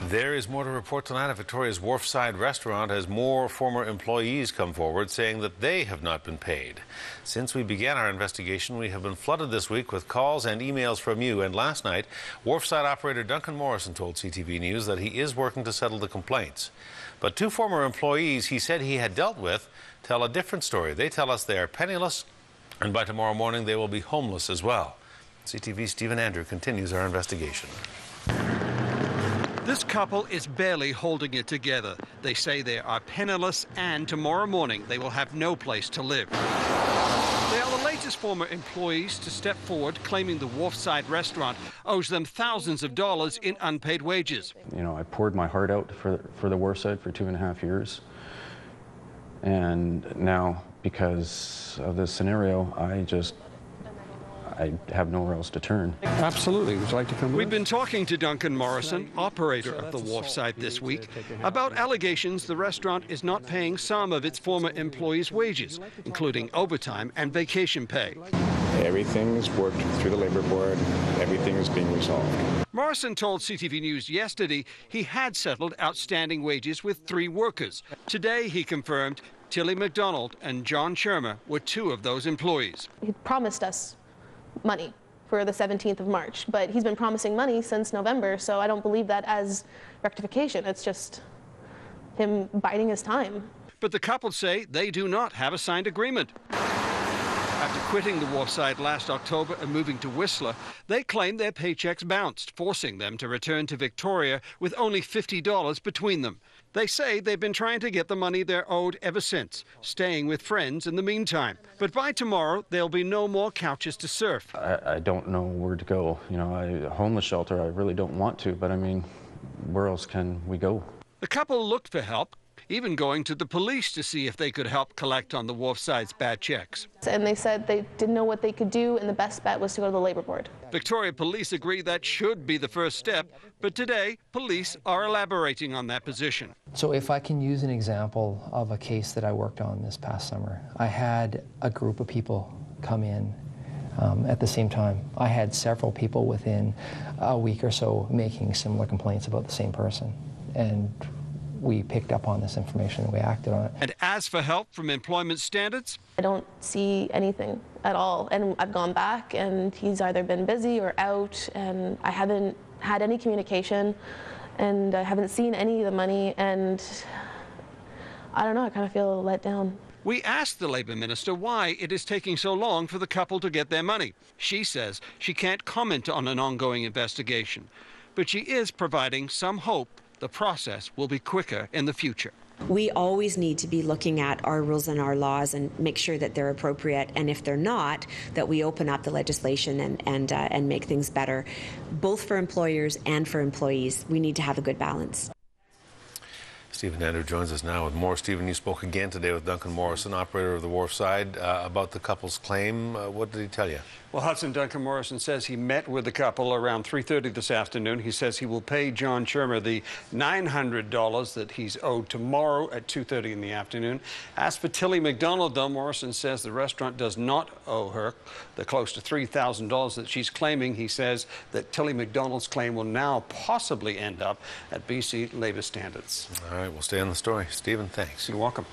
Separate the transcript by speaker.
Speaker 1: There is more to report tonight at Victoria's Wharfside restaurant as more former employees come forward saying that they have not been paid. Since we began our investigation, we have been flooded this week with calls and emails from you. And last night, Wharfside operator Duncan Morrison told CTV News that he is working to settle the complaints. But two former employees he said he had dealt with tell a different story. They tell us they are penniless, and by tomorrow morning they will be homeless as well. CTV's Stephen Andrew continues our investigation.
Speaker 2: This couple is barely holding it together. They say they are penniless, and tomorrow morning they will have no place to live. They are the latest former employees to step forward, claiming the Wharfside restaurant owes them thousands of dollars in unpaid wages.
Speaker 3: You know, I poured my heart out for the Wharfside for 2.5 years. And now, because of this scenario, I have nowhere else to turn.
Speaker 4: Absolutely. Would you like to come with
Speaker 2: We've been talking to Duncan Morrison, operator of the Wharfside, this week, about allegations the restaurant is not paying some of its former employees' wages, including overtime and vacation pay.
Speaker 5: Everything is worked through the Labour Board. Everything is being resolved.
Speaker 2: Morrison told CTV News yesterday he had settled outstanding wages with 3 workers. Today, he confirmed Tillie, McDonald and Jon Churma were 2 of those employees.
Speaker 6: He promised us money for the 17th of March, but he's been promising money since November, so I don't believe that as rectification. It's just him biding his time.
Speaker 2: But the couple say they do not have a signed agreement. After quitting the Wharfside last October and moving to Whistler, they claim their paychecks bounced, forcing them to return to Victoria with only $50 between them. They say they've been trying to get the money they're owed ever since, staying with friends in the meantime. But by tomorrow, there'll be no more couches to surf.
Speaker 3: I don't know where to go. You know, a homeless shelter, I really don't want to, but I mean, where else can we go?
Speaker 2: The couple looked for help, even going to the police to see if they could help collect on the Wharfside's bad checks.
Speaker 6: And they said they didn't know what they could do, and the best bet was to go to the Labour Board.
Speaker 2: Victoria Police agree that should be the first step, but today, police are elaborating on that position.
Speaker 7: So if I can use an example of a case that I worked on this past summer, I had a group of people come in at the same time. I had several people within a week or so making similar complaints about the same person. And we picked up on this information and we acted on it.
Speaker 2: And as for help from Employment Standards?
Speaker 6: I don't see anything at all. And I've gone back and he's either been busy or out, and I haven't had any communication and I haven't seen any of the money, and I don't know, I kind of feel let down.
Speaker 2: We asked the Labour Minister why it is taking so long for the couple to get their money. She says she can't comment on an ongoing investigation, but she is providing some hope the process will be quicker in the future.
Speaker 8: We always need to be looking at our rules and our laws and make sure that they're appropriate, and if they're not, that we open up the legislation and make things better, both for employers and for employees. We need to have a good balance.
Speaker 1: Stephen Andrew joins us now with more. Stephen, you spoke again today with Duncan Morrison, operator of the Wharfside, about the couple's claim. What did he tell you?
Speaker 2: Well, Hudson, Duncan Morrison says he met with the couple around 3:30 this afternoon. He says he will pay Jon Churma the $900 that he's owed tomorrow at 2:30 in the afternoon. As for Tillie McDonald, though, Morrison says the restaurant does not owe her the close to $3,000 that she's claiming. He says that Tillie McDonald's claim will now possibly end up at BC Labour Standards.
Speaker 1: All right, we'll stay on the story. Stephen, thanks.
Speaker 2: You're welcome.